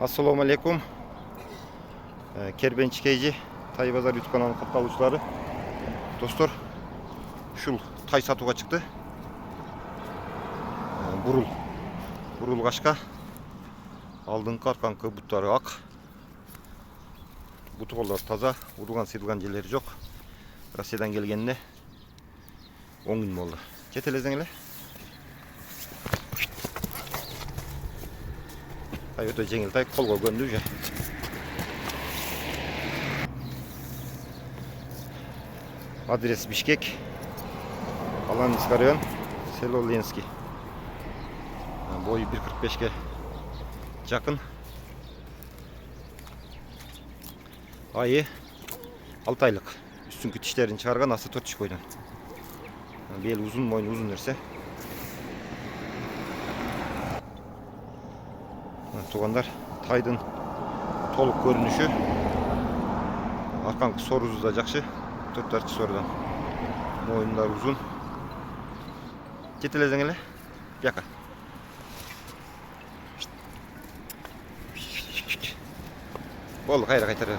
Assalamu alaikum. Kerbençikeyci Tay Bazar YouTube kanalının katılımcıları. Dostlar, şu tay satığa çıktı. Burul kaşka. Aldın karkankı butları ak. Butuğlar taza. Urgan sidilgan jelleri yok. Rusya'dan gelgenine 10 gün oldu. Ketelezden ele. Tay öte jengil tay kolga göndü je. Adres Bişkek. Alan Iskaryon. Selo Lenski. Boyu 1.45'e yakın. Ayı 6 aylık. Üstünkü dişlerini çıkargan aslı 4 diş koydan. Bel uzun, boynu uzun derse. Tuğanlar taydın toluk görünüşü. Arkankı soru uzayacakşı. 4 tarçı sorudan. Boyunlar uzun. Getirlezen ele. Yaka. Bol hayra kaytarır.